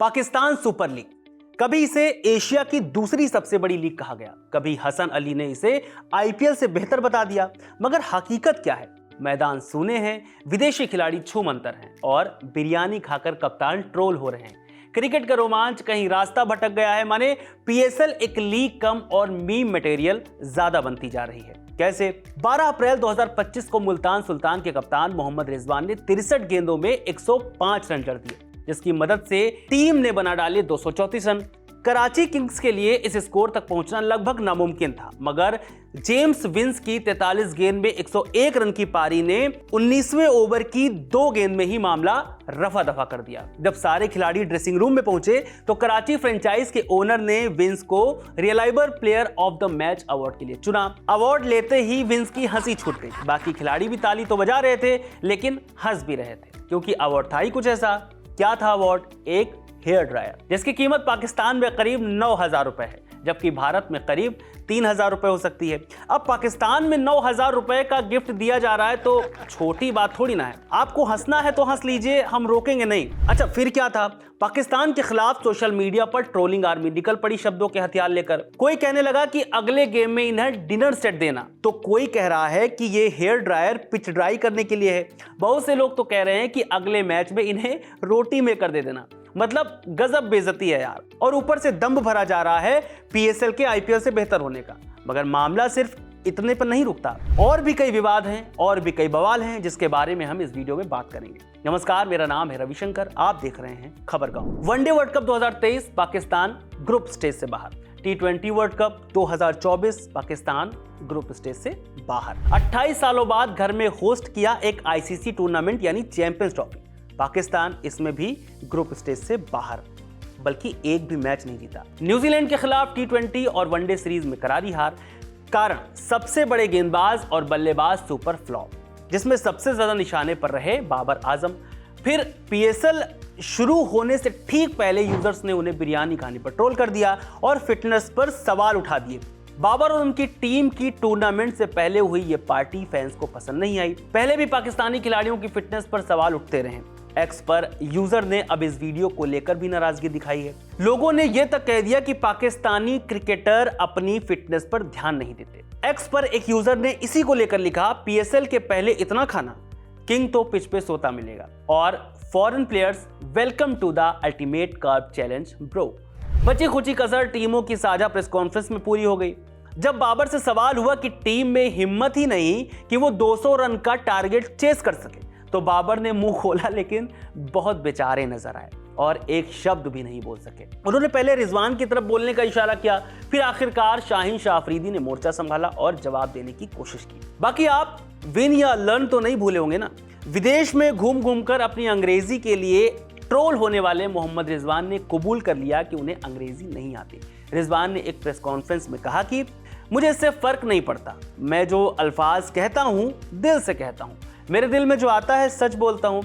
Pakistan super league, कभी इसे Asia की दूसरी सबसे बड़ी लीग कहा गया, कभी हसन अली ने इसे आईपीएल से बेहतर बता दिया। मगर हकीकत क्या है? मैदान सूने हैं, विदेशी खिलाड़ी छूमंतर हैं और बिरयानी खाकर कप्तान ट्रोल हो रहे हैं। क्रिकेट का रोमांच कहीं रास्ता भटक गया है, माने पीएसएल एक लीग कम और मीम मटेरियल ज्यादा बनती जा रही है। कैसे? 12 अप्रैल 2025 को मुल्तान सुल्तान के कप्तान मोहम्मद रिजवान ने 63 गेंदों में 105 रन जड़ दिए, जिसकी मदद से टीम ने बना डाले 234 रन। कराची किंग्स के लिए इस स्कोर तक पहुंचना लगभग नामुमकिन था, मगर जेम्स विंस की 43 गेंद में 101 रन की पारी ने 19वें ओवर की 2 गेंद में ही मामला रफा दफा कर दिया। जब सारे खिलाड़ी ड्रेसिंग रूम में पहुंचे तो कराची फ्रेंचाइज के ओनर ने विंस को रियलाइबर player of the match award के लिए चुना। अवार्ड लेते ही विंस की हंसी छूट गई। बाकी खिलाड़ी भी ताली तो बजा रहे थे, लेकिन हंस भी रहे थे, क्योंकि अवार्ड था ही कुछ ऐसा। क्या था अवार्ड? एक हेयर ड्रायर, जिसकी कीमत पाकिस्तान में करीब 9,000 रुपए है, जबकि भारत में करीब 3,000 रुपए हो सकती है। अब पाकिस्तान में 9,000 रुपए का गिफ्ट दिया जा रहा है तो छोटी बात थोड़ी ना है। आपको हंसना है तो हंस लीजिए, हम रोकेंगे नहीं। अच्छा, फिर क्या था? पाकिस्तान के खिलाफ सोशल मीडिया पर ट्रोलिंग आर्मी निकल पड़ी शब्दों के हथियार लेकर। कोई कहने लगा कि अगले गेम में इन्हें डिनर सेट देना, तो कोई कह रहा है कि ये हेयर ड्रायर पिच ड्राई करने के लिए है। बहुत से लोग तो कह रहे हैं कि अगले मैच में इन्हें रोटी मेकर दे देना। मतलब गजब बेइज्जती है यार। और ऊपर से दंभ भरा जा रहा है पीएसएल के आईपीएल से बेहतर होने का। मगर मामला सिर्फ इतने पर नहीं रुकता, और भी कई विवाद हैं और भी कई बवाल हैं, जिसके बारे में हम इस वीडियो में बात करेंगे। नमस्कार, मेरा नाम है रविशंकर, आप देख रहे हैं Khabargaon. One day world cup 2023 Pakistan group stage से बाहर। T20 world cup 2024 Pakistan group stage से बाहर। 28 सालों बाद घर में होस्ट किया एक आईसीसी टूर्नामेंट यानी चैंपियंस ट्रॉफी। पाकिस्तान इसमें भी ग्रुप स्टेज से बाहर, बल्कि एक भी मैच नहीं जीता। न्यूजीलैंड के खिलाफ T20 और वनडे सीरीज में करारी हार। कारण सबसे बड़े गेंदबाज और बल्लेबाज सुपर फ्लॉप, जिसमें सबसे ज्यादा निशाने पर रहे बाबर आजम। फिर पीएसएल शुरू होने से ठीक पहले यूजर्स ने उन्हें बिरयानी खाने पर ट्रोल कर दिया और फिटनेस पर सवाल उठा दिए। बाबर और उनकी टीम की टूर्नामेंट से पहले हुई ये पार्टी फैंस को पसंद नहीं आई। पहले भी पाकिस्तानी खिलाड़ियों की फिटनेस पर सवाल उठते रहे। एक्स पर यूजर ने अब इस वीडियो को लेकर भी नाराजगी दिखाई है। लोगों ने यह तक कह दिया कि पाकिस्तानी क्रिकेटर अपनी फिटनेस पर ध्यान नहीं देते। एक्स पर एक यूजर ने इसी को लेकर लिखा, पीएसएल के पहले इतना खाना, किंग तो पिच पे सोता मिलेगा। और foreign players welcome to the ultimate curve challenge bro. बची खुची कसर टीमों की साझा प्रेस कॉन्फ्रेंस में पूरी हो गई। जब बाबर से सवाल हुआ कि टीम में हिम्मत ही नहीं कि वो 200 रन का टारगेट चेस कर सके, तो बाबर ने मुंह खोला, लेकिन बहुत बेचारे नजर आए और एक शब्द भी नहीं बोल सके। उन्होंने पहले रिजवान की तरफ बोलने का इशारा किया, फिर आखिरकार शाहीन शाह अफरीदी ने मोर्चा संभाला और जवाब देने की कोशिश की। बाकी आप विन या लर्न तो नहीं भूले होंगे ना। विदेश में घूम घूम कर अपनी अंग्रेजी के लिए ट्रोल होने वाले मोहम्मद रिजवान ने कबूल कर लिया कि उन्हें अंग्रेजी नहीं आती। रिजवान ने एक प्रेस कॉन्फ्रेंस में कहा कि मुझे इससे फर्क नहीं पड़ता, मैं जो अल्फाज कहता हूं दिल से कहता हूं, मेरे दिल में जो आता है सच बोलता हूं।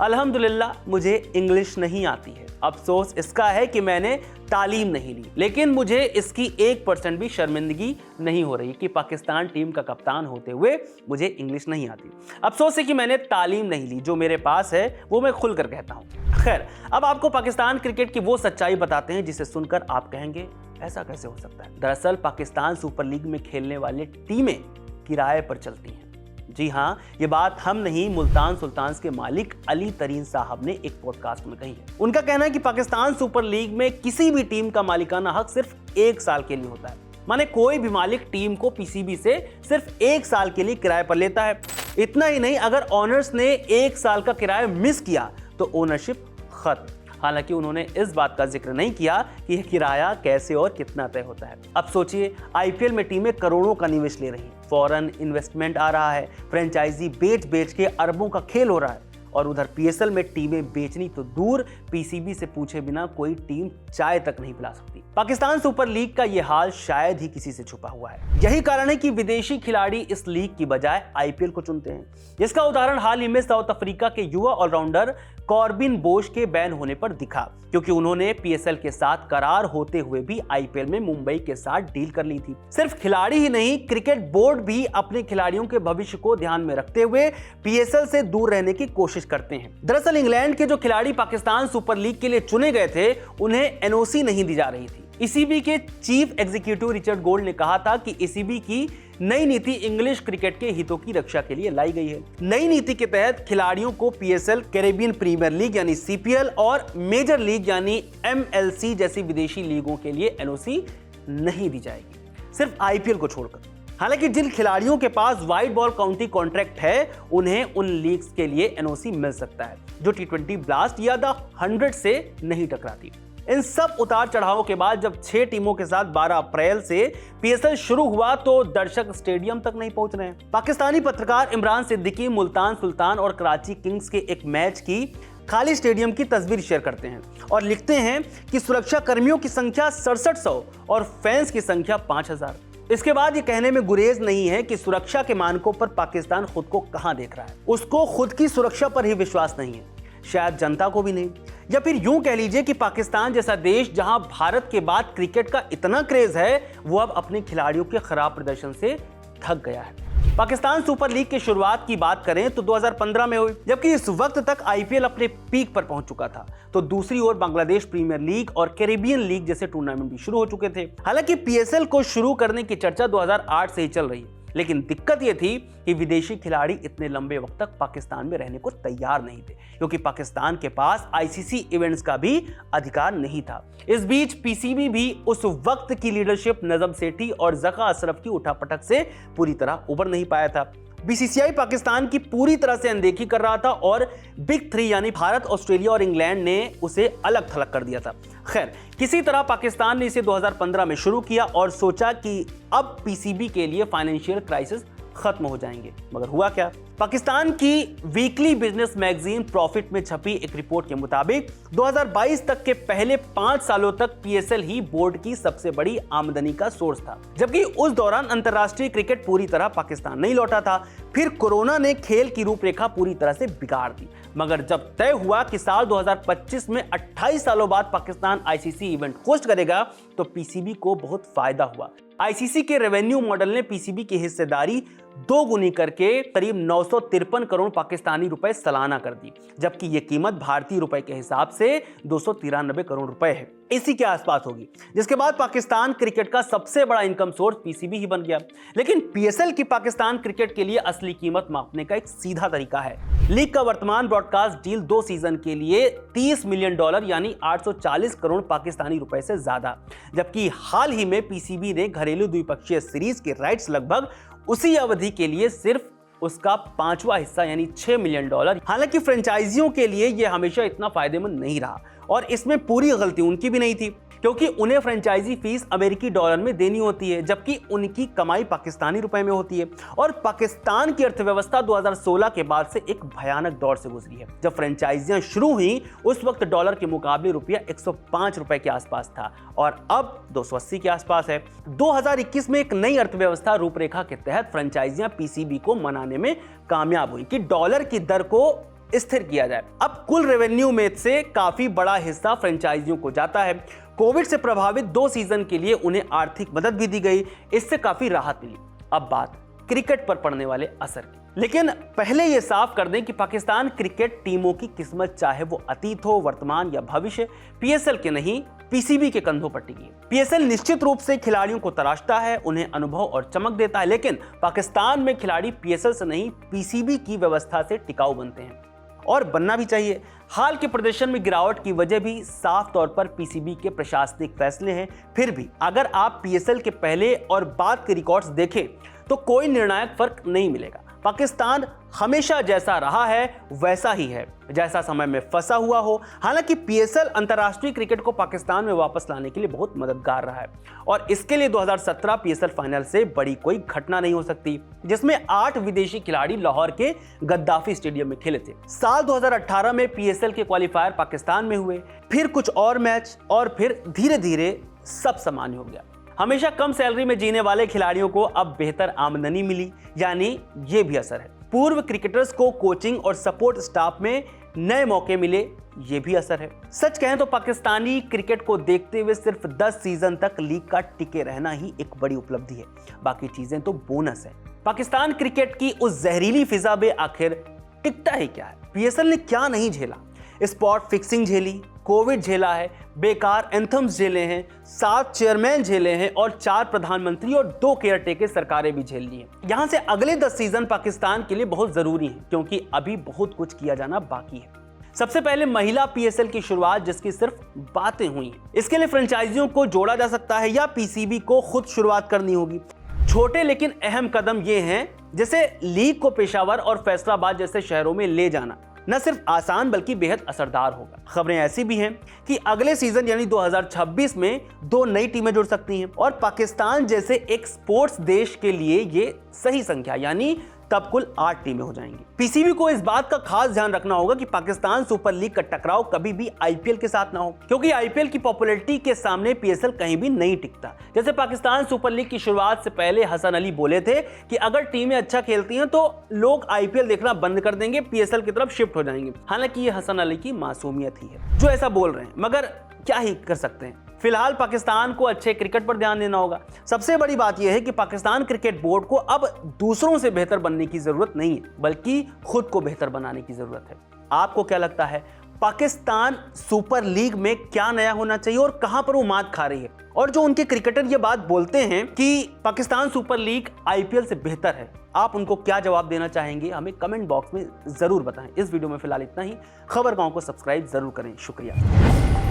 अल्हम्दुलिल्लाह मुझे इंग्लिश नहीं आती है। अफसोस इसका है कि मैंने तालीम नहीं ली, लेकिन मुझे इसकी 1% भी शर्मिंदगी नहीं हो रही कि पाकिस्तान टीम का कप्तान होते हुए मुझे इंग्लिश नहीं आती। अफसोस है कि मैंने तालीम नहीं ली, जो मेरे पास है वो मैं खुलकर कहता हूँ। खैर, अब आपको पाकिस्तान क्रिकेट की वो सच्चाई बताते हैं जिसे सुनकर आप कहेंगे ऐसा कैसे हो सकता है। दरअसल पाकिस्तान सुपर लीग में खेलने वाली टीमें किराए पर चलती हैं। जी हाँ, ये बात हम नहीं, मुल्तान सुल्तान के मालिक अली तरीन साहब ने एक पॉडकास्ट में कही है। उनका कहना है कि पाकिस्तान सुपर लीग में किसी भी टीम का मालिकाना हक सिर्फ 1 साल के लिए होता है। माने कोई भी मालिक टीम को पीसीबी से सिर्फ 1 साल के लिए किराए पर लेता है। इतना ही नहीं, अगर ऑनर्स ने 1 साल का किराया मिस किया तो ओनरशिप खत्म। हालांकि उन्होंने इस बात का जिक्र नहीं किया कि यह किराया कैसे और कितना तय होता है। अब सोचिए, आईपीएल में टीमें करोड़ों का निवेश ले रही हैं, फॉरेन इन्वेस्टमेंट आ रहा है, फ्रेंचाइजी बेच बेच के अरबों का खेल हो रहा है, और उधर पीएसएल में टीमें बेचनी तो दूर, पीसीबी से पूछे बिना कोई टीम चाय तक नहीं पिला सकती। पाकिस्तान सुपर लीग का यह हाल शायद ही किसी से छुपा हुआ है। यही कारण है कि विदेशी खिलाड़ी इस लीग की बजाय आईपीएल को चुनते हैं। इसका उदाहरण हाल ही में साउथ अफ्रीका के युवा ऑलराउंडर कॉर्बिन बोश के बैन होने पर दिखा, क्योंकि उन्होंने पीएसएल के साथ करार होते हुए भी आईपीएल में मुंबई के साथ डील कर ली थी। सिर्फ खिलाड़ी ही नहीं, क्रिकेट बोर्ड भी अपने खिलाड़ियों के भविष्य को ध्यान में रखते हुए पीएसएल से दूर रहने की कोशिश करते हैं। दरअसल इंग्लैंड के जो खिलाड़ी पाकिस्तान सुपर लीग के लिए चुने गए थे, उन्हें एनओसी नहीं दी जा रही थी। ईसीबी के चीफ एग्जीक्यूटिव रिचर्ड गोल्ड ने कहा था कि ईसीबी की नई नीति इंग्लिश क्रिकेट के हितों की रक्षा के लिए लाई गई है। नई नीति के तहत खिलाड़ियों को पीएसएल, कैरेबियन प्रीमियर लीग यानी सीपीएल और मेजर लीग यानी एमएलसी जैसी विदेशी लीगों के लिए एनओसी नहीं दी जाएगी, सिर्फ आईपीएल को छोड़कर। हालांकि जिन खिलाड़ियों के पास वाइड बॉल काउंटी कॉन्ट्रैक्ट है, उन्हें उन लीग्स के लिए एनओसी मिल सकता है जो टी20 ब्लास्ट या द 100 से नहीं टकराती। इन सब उतार चढ़ावों के बाद जब 6 टीमों के साथ 12 अप्रैल से पीएसएल शुरू हुआ तो दर्शक स्टेडियम तक नहीं पहुंच रहे हैं। पाकिस्तानी पत्रकार इमरान सिद्दीकी मुल्तान सुल्तान और कराची किंग्स के एक मैच की खाली स्टेडियम की तस्वीर शेयर करते हैं और लिखते हैं कि सुरक्षा कर्मियों की संख्या 6700 और फैंस की संख्या 5000। इसके बाद ये कहने में गुरेज नहीं है कि सुरक्षा के मानकों पर पाकिस्तान खुद को कहां देख रहा है। उसको खुद की सुरक्षा पर ही विश्वास नहीं है, शायद जनता को भी नहीं, या फिर यूं कह लीजिए कि पाकिस्तान जैसा देश जहां भारत के बाद क्रिकेट का इतना क्रेज है, वो अब अपने खिलाड़ियों के खराब प्रदर्शन से थक गया है। पाकिस्तान सुपर लीग की शुरुआत की बात करें तो 2015 में हुई, जबकि इस वक्त तक आईपीएल अपने पीक पर पहुंच चुका था। तो दूसरी ओर बांग्लादेश प्रीमियर लीग और कैरेबियन लीग जैसे टूर्नामेंट भी शुरू हो चुके थे। हालांकि पीएसएल को शुरू करने की चर्चा 2008 से ही चल रही है, लेकिन दिक्कत यह थी कि विदेशी खिलाड़ी इतने लंबे वक्त तक पाकिस्तान में रहने को तैयार नहीं थे, क्योंकि पाकिस्तान के पास आईसीसी इवेंट्स का भी अधिकार नहीं था। इस बीच पीसीबी भी उस वक्त की लीडरशिप नजम सेठी और जका अशरफ की उठापटक से पूरी तरह उबर नहीं पाया था। बीसीसीआई पाकिस्तान की पूरी तरह से अनदेखी कर रहा था और बिग 3 यानी भारत, ऑस्ट्रेलिया और इंग्लैंड ने उसे अलग थलग कर दिया था। खैर, किसी तरह पाकिस्तान ने इसे 2015 में शुरू किया और सोचा कि अब पीसीबी के लिए फाइनेंशियल क्राइसिस खत्म हो जाएंगे, मगर हुआ क्या? पाकिस्तान की वीकली बिजनेस मैगजीन प्रॉफिट में छपी एक रिपोर्ट के मुताबिक 2022 तक के पहले 5 सालों तक पीएसएल ही बोर्ड की सबसे बड़ी आमदनी का सोर्स था, जबकि उस दौरान अंतर्राष्ट्रीय क्रिकेट पूरी तरह पाकिस्तान नहीं लौटा था। फिर कोरोना ने खेल की रूपरेखा पूरी तरह से बिगाड़ दी, मगर जब तय हुआ कि साल 2025 में 28 सालों बाद पाकिस्तान आईसीसी इवेंट होस्ट करेगा, तो पीसीबी को बहुत फायदा हुआ। आईसीसी के रेवेन्यू मॉडल ने पीसीबी की हिस्सेदारी 2 गुनी करके करीब 953 करोड़ पाकिस्तानी रुपए सालाना कर दी, जबकि यह कीमत भारतीय रुपए के हिसाब से 293 करोड़ रुपए है। इसी के आसपास होगी, जिसके बाद पाकिस्तान क्रिकेट का सबसे बड़ा इनकम सोर्स पीसीबी ही बन गया। लेकिन पीएसएल की पाकिस्तान क्रिकेट के लिए असली कीमत मापने का एक सीधा तरीका है। लीग का वर्तमान ब्रॉडकास्ट डील 2 सीजन के लिए $30 मिलियन यानी 840 करोड़ पाकिस्तानी रुपए से ज्यादा, जबकि हाल ही में पीसीबी ने घरेलू द्विपक्षीय सीरीज के राइट्स लगभग उसी अवधि के लिए सिर्फ उसका 5वां हिस्सा यानी $6 मिलियन। हालांकि फ्रेंचाइजियों के लिए यह हमेशा इतना फायदेमंद नहीं रहा और इसमें पूरी गलती उनकी भी नहीं थी, क्योंकि उन्हें फ्रेंचाइजी फीस अमेरिकी डॉलर में देनी होती है, जबकि उनकी कमाई पाकिस्तानी रुपए में होती है। और पाकिस्तान की अर्थव्यवस्था 2016 के बाद से एक भयानक दौर से गुजरी है। जब फ्रेंचाइजियां शुरू हुई उस वक्त डॉलर के मुकाबले रुपया 105 रुपए के आसपास था और अब 280 के आसपास है। 2021 में एक नई अर्थव्यवस्था रूपरेखा के तहत फ्रेंचाइजियां पीसीबी को मनाने में कामयाब हुई कि डॉलर की दर को स्थिर किया जाए। अब कुल रेवेन्यू में से काफी बड़ा हिस्सा फ्रेंचाइजियों को जाता है। कोविड से प्रभावित 2 सीजन के लिए उन्हें आर्थिक मदद भी दी गई, इससे काफी राहत मिली। अब बात क्रिकेट पर पड़ने वाले असर की। लेकिन पहले यह साफ कर दें कि पाकिस्तान क्रिकेट टीमों की किस्मत, चाहे वो अतीत हो, वर्तमान या भविष्य, पीएसएल के नहीं, पीसीबी के कंधों पर टिकी है। पीएसएल निश्चित रूप से खिलाड़ियों को तराशता है, उन्हें अनुभव और चमक देता है, लेकिन पाकिस्तान में खिलाड़ी पीएसएल से नहीं, पीसीबी की व्यवस्था से टिकाऊ बनते हैं और बनना भी चाहिए। हाल के प्रदर्शन में गिरावट की वजह भी साफ तौर पर पीसीबी के प्रशासनिक फैसले हैं। फिर भी अगर आप पीएसएल के पहले और बाद के रिकॉर्ड्स देखें तो कोई निर्णायक फर्क नहीं मिलेगा। पाकिस्तान हमेशा जैसा रहा है वैसा ही है, जैसा समय में फंसा हुआ हो। हालांकि पीएसएल अंतर्राष्ट्रीय क्रिकेट को पाकिस्तान में वापस लाने के लिए बहुत मददगार रहा है और इसके लिए 2017 पीएसएल फाइनल से बड़ी कोई घटना नहीं हो सकती, जिसमें 8 विदेशी खिलाड़ी लाहौर के गद्दाफी स्टेडियम में खेले थे। साल 2018 में पीएसएल के क्वालिफायर पाकिस्तान में हुए, फिर कुछ और मैच और फिर धीरे धीरे सब सामान्य हो गया। हमेशा कम सैलरी में जीने वाले खिलाड़ियों को अब बेहतर आमदनी मिली, यानी ये भी असर है। पूर्व क्रिकेटर्स को कोचिंग और सपोर्ट स्टाफ में नए मौके मिले, ये भी असर है। सच कहें तो पाकिस्तानी क्रिकेट को देखते हुए सिर्फ 10 सीजन तक लीग का टिके रहना ही एक बड़ी उपलब्धि है, बाकी चीजें तो बोनस है। पाकिस्तान क्रिकेट की उस जहरीली फिजा में आखिर टिकता ही क्या है? पीएसएल ने क्या नहीं झेला? स्पॉट फिक्सिंग झेली, कोविड झेला है, बेकार एंथम्स झेले हैं, 7 चेयरमैन झेले हैं और 4 प्रधानमंत्री और 2 केयरटेकर सरकारें भी झेल ली हैं। यहां से अगले 10 सीजन पाकिस्तान के लिए बहुत जरूरी है, क्योंकि अभी बहुत कुछ किया जाना बाकी है। सबसे पहले महिला पीएसएल की शुरुआत, जिसकी सिर्फ बातें हुई हैं। इसके लिए फ्रेंचाइजियों को जोड़ा जा सकता है या पीसीबी को खुद शुरुआत करनी होगी। छोटे लेकिन अहम कदम ये हैं, जैसे लीग को पेशावर और फैसलाबाद जैसे शहरों में ले जाना, न सिर्फ आसान बल्कि बेहद असरदार होगा। खबरें ऐसी भी हैं कि अगले सीजन यानी 2026 में 2 नई टीमें जुड़ सकती हैं और पाकिस्तान जैसे एक स्पोर्ट्स देश के लिए ये सही संख्या, यानी तब कुल 8 टीमें हो जाएंगी। पीसीबी को इस बात का खास ध्यान रखना होगा कि पाकिस्तान सुपर लीग का टकराव कभी भी आईपीएल के साथ ना हो, क्योंकि आईपीएल की पॉपुलैरिटी के सामने पीएसएल कहीं भी नहीं टिकता। जैसे पाकिस्तान सुपर लीग की शुरुआत से पहले हसन अली बोले थे कि अगर टीमें अच्छा खेलती हैं तो लोग आईपीएल देखना बंद कर देंगे, पीएसएल की तरफ शिफ्ट हो जाएंगे। हालांकि ये हसन अली की मासूमियत ही है जो ऐसा बोल रहे हैं, मगर क्या ही कर सकते हैं। फिलहाल पाकिस्तान को अच्छे क्रिकेट पर ध्यान देना होगा। सबसे बड़ी बात यह है कि पाकिस्तान क्रिकेट बोर्ड को अब दूसरों से बेहतर बनने की जरूरत नहीं है, बल्कि खुद को बेहतर बनाने की जरूरत है। आपको क्या लगता है, पाकिस्तान सुपर लीग में क्या नया होना चाहिए और कहां पर वो मात खा रही है? और जो उनके क्रिकेटर ये बात बोलते हैं कि पाकिस्तान सुपर लीग आईपीएल से बेहतर है, आप उनको क्या जवाब देना चाहेंगे? हमें कमेंट बॉक्स में जरूर बताएं। इस वीडियो में फिलहाल इतना ही। खबर गांव को सब्सक्राइब जरूर करें। शुक्रिया।